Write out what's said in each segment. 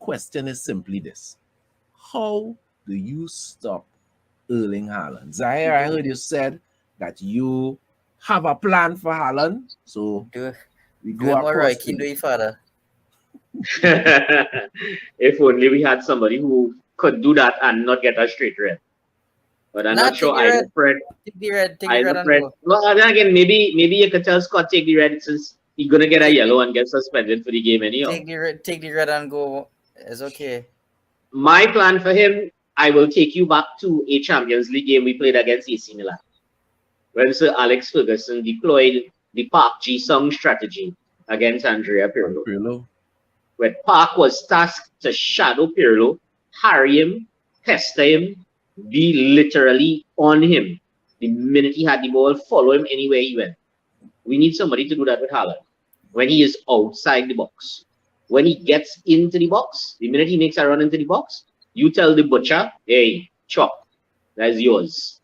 question is simply this. How do you stop Erling Haaland? Zaire, I heard you said that you have a plan for Haaland. So we Do go him or Roy across Keane the... do it, father. If only we had somebody who could do that and not get a straight red. But I'm Nah, not sure either Fred. Take the red Either and Fred. go. Well, then again, maybe you could tell Scott take the red since he's gonna get a yellow and get suspended for the game anyhow. Take the red and go. It's okay. My plan for him, I will take you back to a Champions League game we played against AC Milan, when Sir Alex Ferguson deployed the Park Ji-sung strategy against Andrea Pirlo. Where Park was tasked to shadow Pirlo, harry him, pester him, be literally on him. The minute he had the ball, follow him anywhere he went. We need somebody to do that with Haaland when he is outside the box. When he gets into the box, the minute he makes a run into the box, you tell the butcher, hey, chop, that's yours.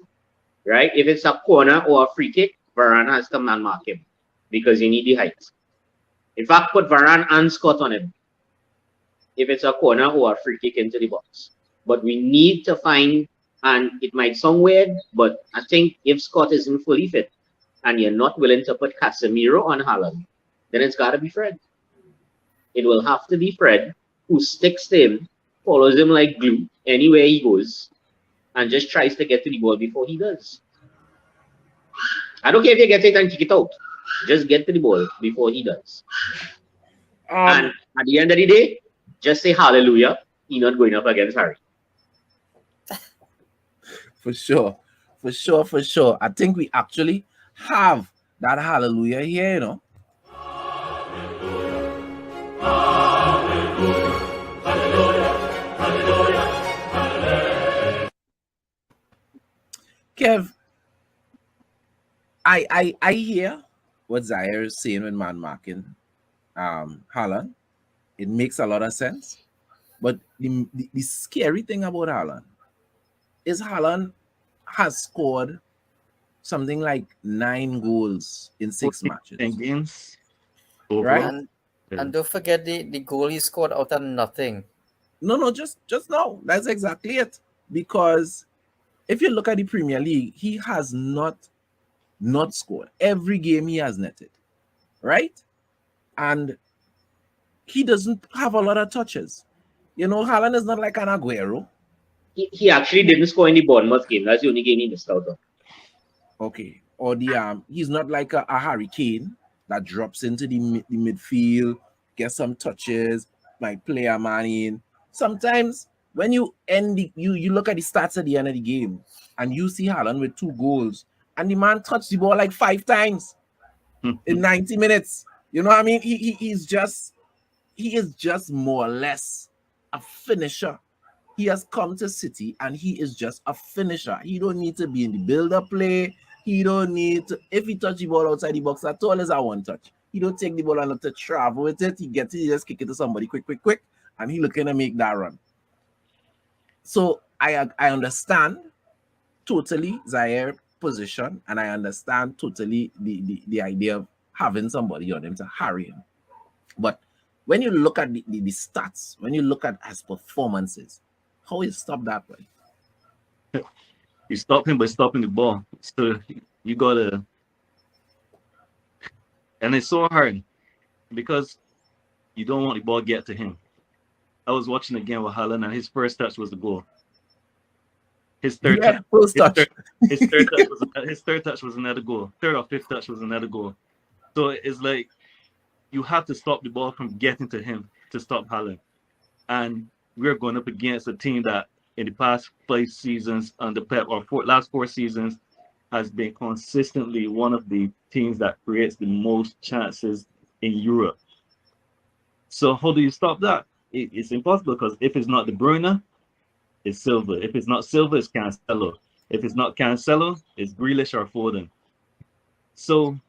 Right? If it's a corner or a free kick, Varane has to man mark him because you need the height. In fact, put Varane and Scott on him if it's a corner or a free kick into the box. But we need to find, and it might sound weird, but I think if Scott isn't fully fit and you're not willing to put Casemiro on Haaland, then it's got to be Fred. It will have to be Fred who sticks to him, follows him like glue anywhere he goes, and just tries to get to the ball before he does. I don't care if you get it and kick it out. Just get to the ball before he does. And at the end of the day, just say hallelujah. He's not going up against Harry. For sure. I think we actually have that hallelujah here, you know. Kev, I hear what Zaire is saying when man marking Haaland. It makes a lot of sense. But the scary thing about Haaland is Haaland has scored something like 9 goals in 6 matches. 10 games. Right? And don't forget the goal he scored out of nothing. No, just no. That's exactly it. Because if you look at the Premier League, he has not scored. Every game he has netted. Right? And he doesn't have a lot of touches. You know, Haaland is not like an Aguero. He actually didn't score in the Bournemouth game. That's the only game he missed out on. Okay. Or he's not like a Harry Kane that drops into the midfield, gets some touches, might play a man in. Sometimes when you you look at the stats at the end of the game and you see Haaland with 2 goals and the man touched the ball like 5 times in 90 minutes. You know what I mean? He is just more or less a finisher. He has come to City and he is just a finisher. He don't need to be in the build-up play. He don't need to, if he touch the ball outside the box, that's all is a one touch. He don't take the ball and look to travel with it. He gets it, he just kick it to somebody quick, and he looking to make that run. So I understand totally Zaire's position, and I understand totally the idea of having somebody on him to harry him. But when you look at the stats, when you look at his performances, how is stop that way? You stop him by stopping the ball. So you gotta, and it's so hard because you don't want the ball to get to him. I was watching the game with Haaland, and his first touch was the goal. His third touch was another goal. Third or fifth touch was another goal. So it's like you have to stop the ball from getting to him to stop Haaland. And we're going up against a team that in the past 5 seasons under Pep, or last 4 seasons, has been consistently one of the teams that creates the most chances in Europe. So how do you stop that? It's impossible, because if it's not De Bruyne, it's Silva. If it's not Silva, it's Cancelo. If it's not Cancelo, it's Grealish or Foden. So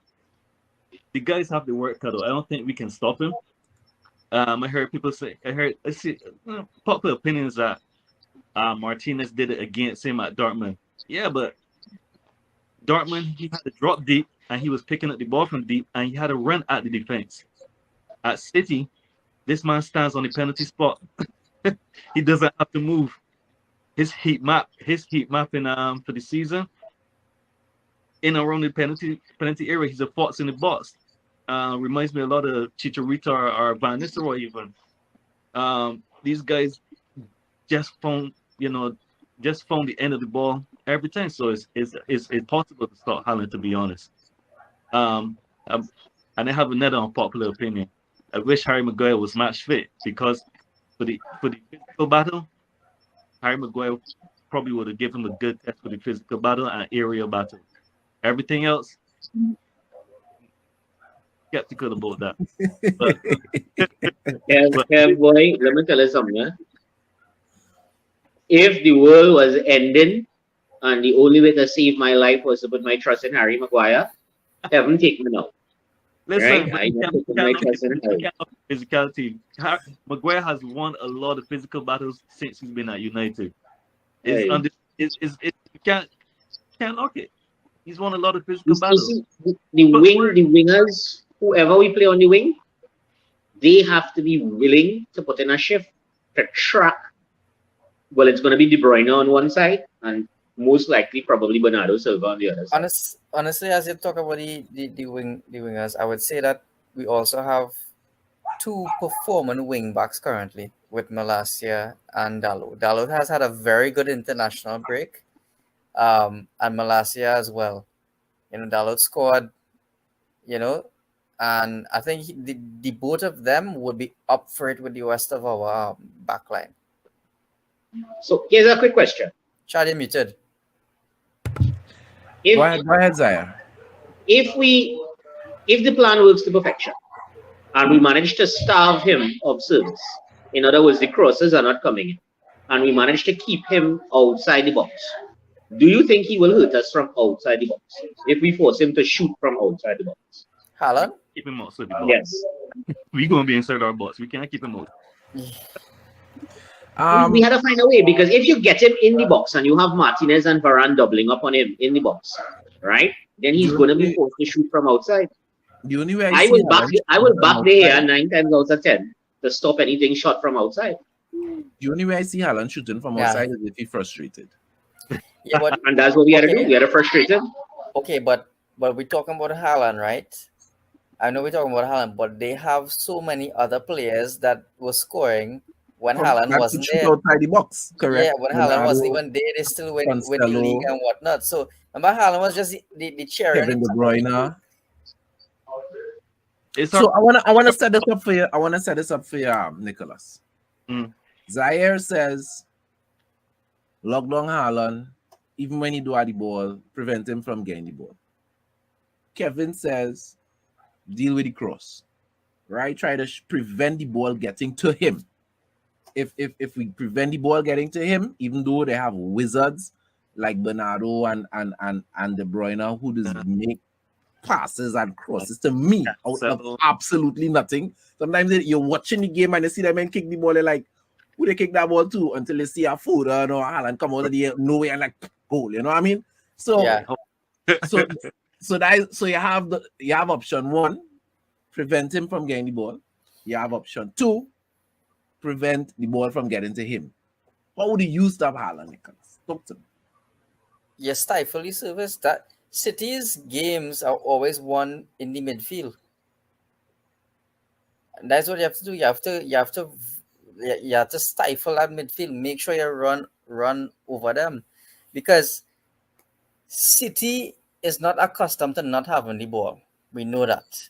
the guys have the work cut out. I don't think we can stop him. I heard people say, I see popular opinions that Martinez did it against him at Dortmund. Yeah, but Dortmund, he had to drop deep, and he was picking up the ball from deep, and he had to run at the defense. At City, this man stands on the penalty spot He doesn't have to move. His heat map in for the season in around the penalty area. He's a fox in the box. Reminds me a lot of Chicharito or Van Nistelrooy even. These guys just found the end of the ball every time. So it's possible to stop Haaland, to be honest. And I have another unpopular opinion. I wish Harry Maguire was match fit, because for the physical battle, Harry Maguire probably would have given him a good test for the physical battle and aerial battle. Everything else, skeptical about that. But, boy, let me tell you something. Eh? If the world was ending and the only way to save my life was to put my trust in Harry Maguire, heaven take me now. listen, Right? I never put my trust in Harry. physicality. Maguire has won a lot of physical battles since he's been at United. Hey. You can't knock it. He's won a lot of physical You battles. see, the wingers, whoever we play on the wing, they have to be willing to put in a shift to track. Well, it's going to be De Bruyne on one side, and most likely probably Bernardo Silva on the other side. Honestly, as you talk about the wingers, I would say that we also have two performing wing backs currently with Malacia and Dalot. Dalot has had a very good international break, and Malacia as well. Dalot scored, and I think the both of them would be up for it with the rest of our backline. So here's a quick question. Charlie muted. Go ahead, Zaya. If the plan works to perfection and we manage to starve him of service, in other words, the crosses are not coming in, and we manage to keep him outside the box, do you think he will hurt us from outside the box if we force him to shoot from outside the box? Haaland? Keep him outside the box. Yes. We're going to be inside our box. We can't keep him out. We had to find a way, because if you get him in the box and you have Martinez and Varane doubling up on him in the box, right? Then he's going to be forced to shoot from outside. The only way I will back the here 9 times out of 10 to stop anything shot from outside. The only way I see Haaland shooting from outside is if he's frustrated. Yeah, but And that's what we had to do. We had to frustrate him. okay, but we're talking about Haaland, right? I know we're talking about Haaland, but they have so many other players that were scoring when Haaland wasn't there. Outside the box, correct? Yeah, when Haaland wasn't even there, they still win the league and whatnot. So remember, Haaland was just the cherry. Kevin De Bruyne. So I wanna set this up for you. I wanna set this up for you, Nicholas. Zaire says, lock down Haaland, even when he do have the ball, prevent him from getting the ball. Kevin says, deal with the cross, right? Try to prevent the ball getting to him. If we prevent the ball getting to him, even though they have wizards like Bernardo and De Bruyne who just make passes and crosses to me out of absolutely nothing. Sometimes you're watching the game and you see them men kick the ball, they're like, who they kick that ball to, until they see a Foden or Haaland come out of the nowhere and like goal, you know what I mean? So Yeah. so you have option one, prevent him from getting the ball. You have option two, prevent the ball from getting to him. How would you stop Haaland, Nicholas? Talk to me. You stifle the service. That City's games are always won in the midfield. And that's what you have to do. You have to stifle that midfield. Make sure you run over them, because City is not accustomed to not having the ball. We know that.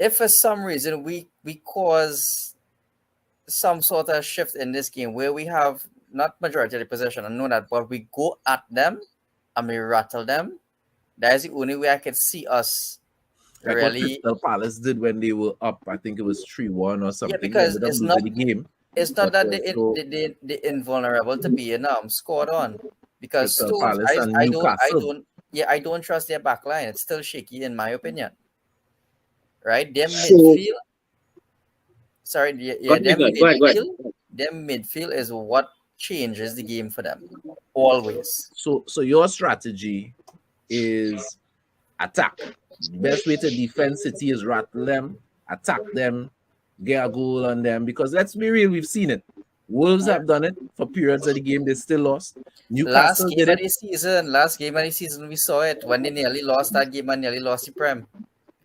If for some reason we cause some sort of shift in this game where we have not majority of the possession, I know that, but we go at them and we rattle them, that is the only way I can see us Like really. what Crystal Palace did when they were up, I think it was 3-1 or something. Yeah, because They it's losing not the game. it's not But that also they invulnerable to being scored on, because Crystal Stones, Palace and Newcastle. I don't trust their back line. It's still shaky in my opinion. Right? Their So- midfield. Sorry, Go ahead. Their midfield is what changes the game for them. Always. So your strategy is attack. The best way to defend City is rattle them, attack them, get a goal on them. Because let's be real, we've seen it. Wolves have done it for periods of the game. They still lost. Newcastle did it. Last game of the season, we saw it when they nearly lost that game and nearly lost the Prem.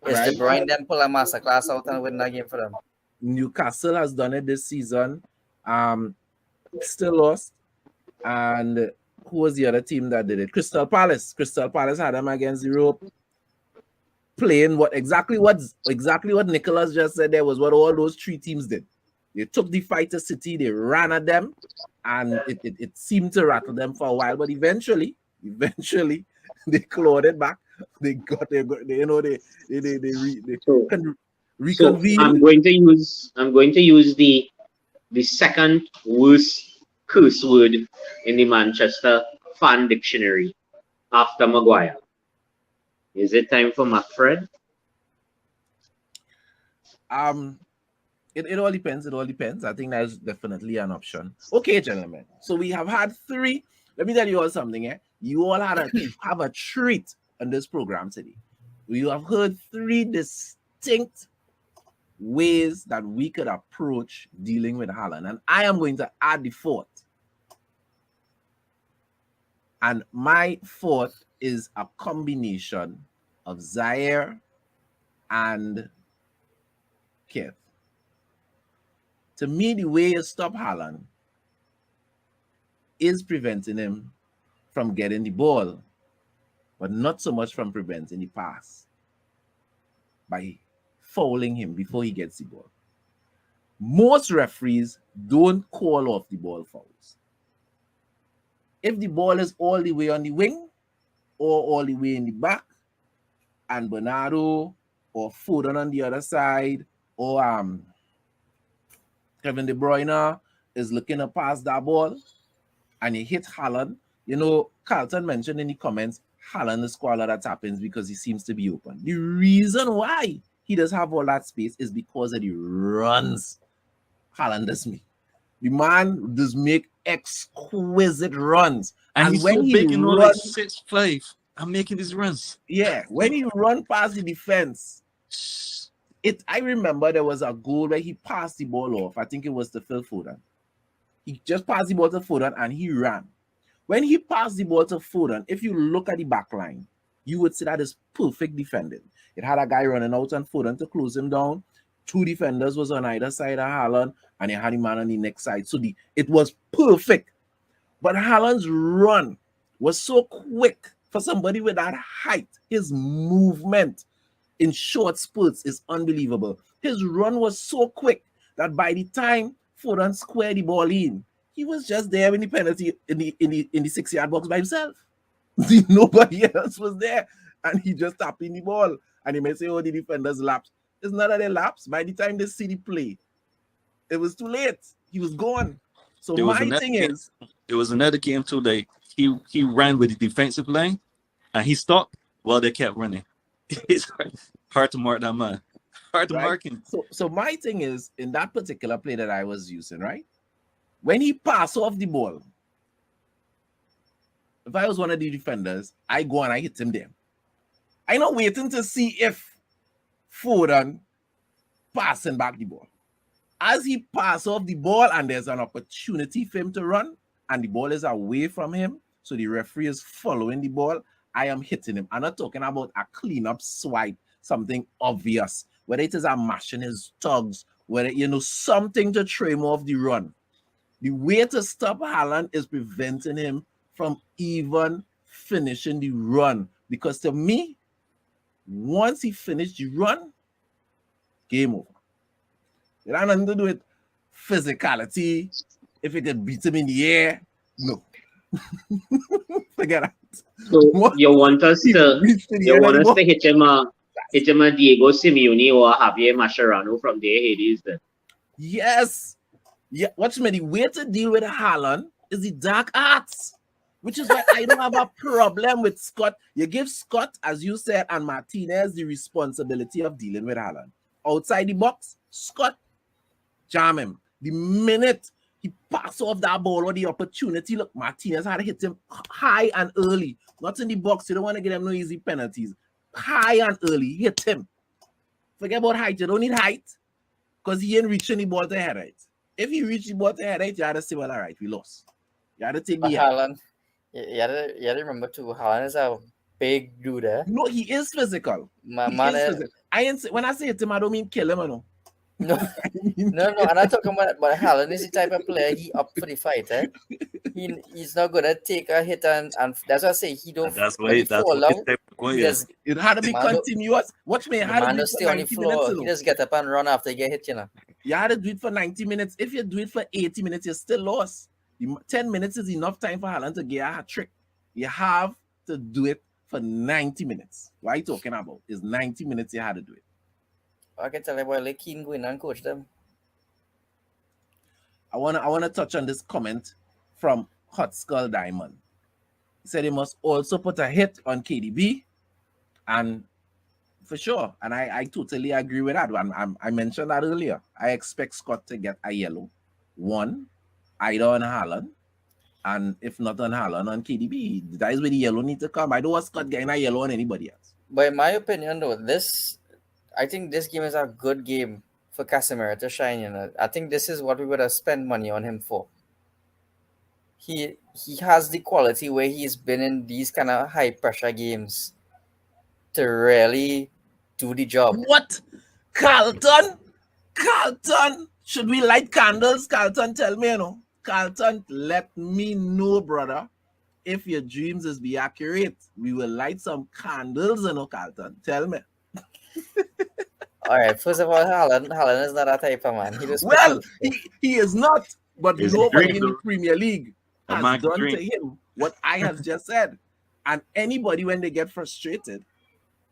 Is De Right. Bruyne then pull a masterclass out and win that game for them? Newcastle has done it this season. Still lost. And who was the other team that did it? Crystal Palace. Crystal Palace had them against the rope. Playing exactly what Nicholas just said there was what all those three teams did. They took the fight to City, they ran at them, and it seemed to rattle them for a while, but eventually they clawed it back. They reconvened. So I'm going to use the second worst curse word in the Manchester fan dictionary after Maguire. Is it time for McFred? It all depends. It all depends. I think that's definitely an option. Okay, gentlemen. So we have had three. Let me tell you all something. You all have a treat on this program today. You have heard three distinct ways that we could approach dealing with Haaland, and I am going to add the fourth. And my fourth is a combination of Zaire and Keith. To me, the way you stop Haaland is preventing him from getting the ball, but not so much from preventing the pass by fouling him before he gets the ball. Most referees don't call off the ball fouls. If the ball is all the way on the wing or all the way in the back, and Bernardo or Foden on the other side, or Kevin De Bruyne is looking to pass that ball, and he hit Haaland. You know, Carlton mentioned in the comments, Haaland is squaller that happens because he seems to be open. The reason why he does have all that space is because of the runs Haaland does make. The man does make exquisite runs. And he's when so he big, like runs, 6'5". I'm making these runs. Yeah, when he run past the defense, I remember there was a goal where he passed the ball off. I think it was to Phil Foden. He just passed the ball to Foden and he ran. When he passed the ball to Foden, if you look at the back line, you would see that is perfect defending. It had a guy running out on Foden to close him down. Two defenders was on either side of Haaland, and he had a man on the next side. So it was perfect. But Haaland's run was so quick for somebody with that height. His movement in short spurts is unbelievable. His run was so quick that by the time Foden squared the ball in, he was just there in the penalty in the 6-yard box by himself. Nobody else was there, and he just tapped in the ball. And he may say, "Oh, the defenders lapsed." It's not that they lapsed. By the time they see the play, it was too late. He was gone. So my thing is, it was another game too. Like he ran with the defensive line, and he stopped while they kept running. It's hard to mark that man. Hard to mark him. So my thing is, in that particular play that I was using, right? When he passed off the ball, if I was one of the defenders, I go and I hit him there. I'm not waiting to see if Foden passing back the ball. As he passes off the ball and there's an opportunity for him to run and the ball is away from him, so the referee is following the ball, I am hitting him. I'm not talking about a cleanup swipe, something obvious, whether it is a mashing his tugs, whether, something to throw him off the run. The way to stop Haaland is preventing him from even finishing the run. Because to me, once he finished the run, game over. It had nothing to do with physicality. If it could beat him in the air, no. Forget that. So you want us to hit him a Diego Simeone or Javier Mascherano from their Hades then? Yes. Yeah, watch me. The way to deal with Haaland is the dark arts, which is why I don't have a problem with Scott. You give Scott, as you said, and Martinez the responsibility of dealing with Haaland. Outside the box, Scott, jam him. The minute he passed off that ball or the opportunity, look, Martinez had to hit him high and early. Not in the box. You don't want to get him no easy penalties. High and early. Hit him. Forget about height. You don't need height because he ain't reaching the ball to head it. If you reach the bottom head, you had to say, well, all right, we lost. You had to take But the L. Haaland, you had to remember too, Haaland is a big dude, eh? No, he is physical. My He man, is physical. When I say it to him, I don't mean kill him, no. no, I mean, no, I'm not talking about. But Haaland is the type of player he up for the fight, eh? He's not gonna take a hit and that's why I say he don't. And that's When why he fall it's down, type he yeah. just it had to the be man don't, continuous. Watch me, it the had to man do don't it for stay on the 90 minutes. floor. He You know. just get up and run after he get hit, you know. You had to do it for 90 minutes. If you do it for 80 minutes, you're still lost. 10 minutes is enough time for Haaland to get a hat trick. You have to do it for 90 minutes. What are you talking about? It's 90 minutes you had to do it. I can tell you about like Keane going and coach them. I wanna touch on this comment from Hot Skull Diamond. He said he must also put a hit on KDB, and for sure, and I totally agree with that. I mentioned that earlier. I expect Scott to get a yellow, one, either on Haaland, and if not on Haaland, on KDB. That is where the yellow need to come. I don't want Scott getting a yellow on anybody else. But in my opinion, though, I think this game is a good game for Casemiro to shine. You know, I think this is what we would have spent money on him for. He has the quality where he's been in these kind of high pressure games to really do the job. What? Carlton? Should we light candles? Carlton, tell me, you know. Carlton, let me know, brother. If your dreams is be accurate, we will light some candles, you know, Carlton. Tell me. All right, first of all, Haaland is not that type of man. He just Well, he is not, but It's nobody dream, in the though. Premier League A has man can done to dream. him what I have just said. And anybody, when they get frustrated,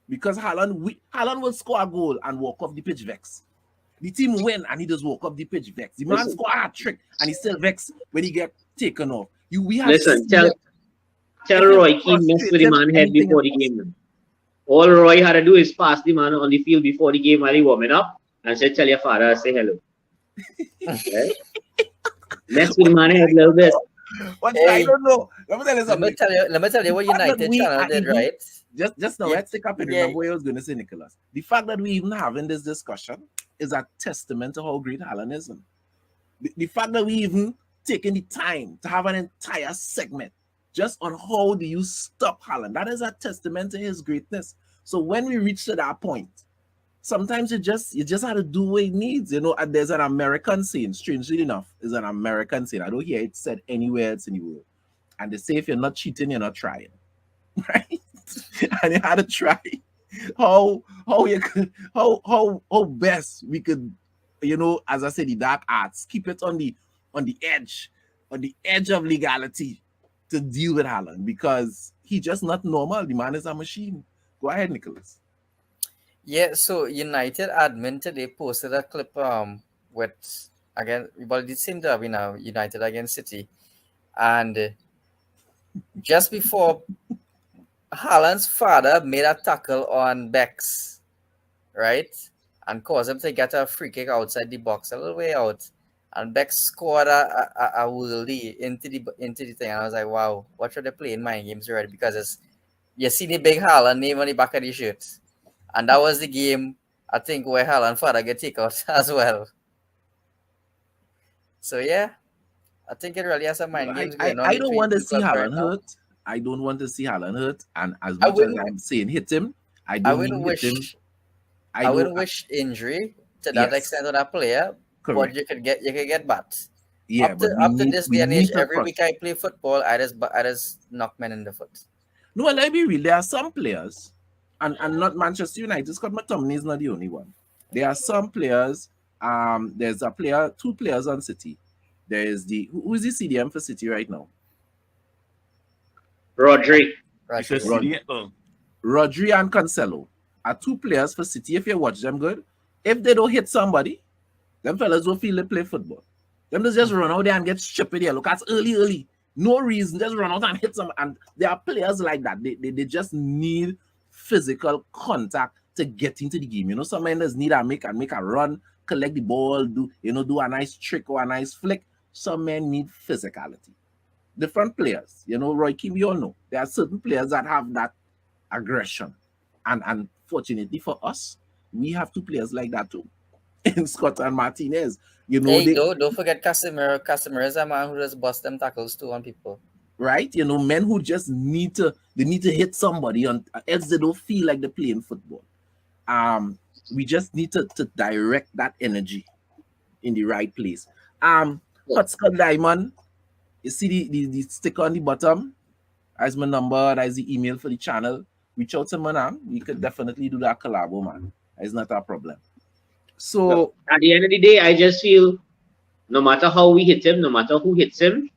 because Haaland will score a goal and walk off the pitch vex. The team win and he just walk off the pitch vex. The man Listen. score a trick and he still vex when he get taken off. We have Listen, seen tell it. tell If you're Roy Keane mess with the frustrated, man head anything before is the game. Man. All Roy had to do is pass the man on the field before the game while he warming up and say, tell your father, say hello. Right? Mess with the man head a little bit. But Hey, I don't know. Let me tell you let something. me tell you what The fact that United we channel are did, even- right? Just now, Yeah, let's take up and yeah. remember what I was going to say, Nicholas. The fact that we even having this discussion is a testament to how great Haaland is. The fact that we even taking the time to have an entire segment just on how do you stop Haaland, that is a testament to his greatness. So when we reach to that point, sometimes you just have to do what it needs. You know, and there's an American saying, strangely enough, is an American saying. I don't hear it said anywhere else in the world. And they say if you're not cheating, you're not trying. Right? And you had to try how you could how best we could, you know, as I said, the dark arts, keep it on the edge of legality to deal with Haaland, because he's just not normal. The man is a machine. Go ahead, Nicholas. Yeah, so United admin today posted a clip with again well it seemed to have been United against City, and just before Haaland's father made a tackle on Bex, right? And caused him to get a free kick outside the box, a little way out. And Bex scored a worldie into the thing. And I was like, wow, what should they play in mind games already? Because it's you see the big Haaland name on the back of the shirt. And that was the game, I think, where Haaland father get taken out as well. So yeah, I think it really has some mind games going on. I don't between want to two see clubs right Haaland now. hurt. I don't want to see Haaland hurt. And as I much as wouldn't I'm saying hit him, I I don't wouldn't mean hit him. wish I wouldn't wish injury to that Yes, extent on that player, but correct. you could get bat. Yeah, but we Up to need this day and age, to every week I play football, I just knock men in the foot. No, well, let me real. There are some players, and not Manchester United. Scott McTominay is not the only one. There are some players. There's a player, two players on City. There is who is the CDM for City right now? Rodri. You Right. said Rod- CD? Oh, Rodri and Cancelo are two players for City. If you watch them good, if they don't hit somebody, them fellas will feel they play football. Them just run out there and get stupid here. Look, that's early. No reason, just run out and hit some. And there are players like that. They just need physical contact to get into the game. You know, some men just need to make a run, collect the ball, do a nice trick or a nice flick. Some men need physicality. Different players, you know, Roy Keane, we all know there are certain players that have that aggression, and fortunately for us, we have two players like that too, in Scott and Martinez. You know, Hey, they don't forget Casemiro. Casemiro is a man who just bust them tackles too on people. right? You know, men who just need to hit somebody on else they don't feel like they're playing football. We just need to direct that energy in the right place. Hotspot Diamond, you see the sticker on the bottom as my number, as the email for the channel. Reach out to me, man. We could definitely do that collabo, man. It's not a problem. So at the end of the day, I just feel no matter how we hit him, no matter who hits him,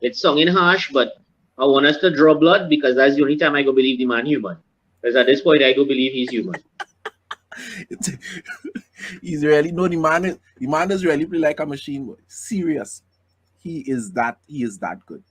it's sung in harsh, but I want us to draw blood because that's the only time I go believe the man human. Because at this point, I go believe he's human. he's really no the man does really play like a machine boy. Serious. He is that good.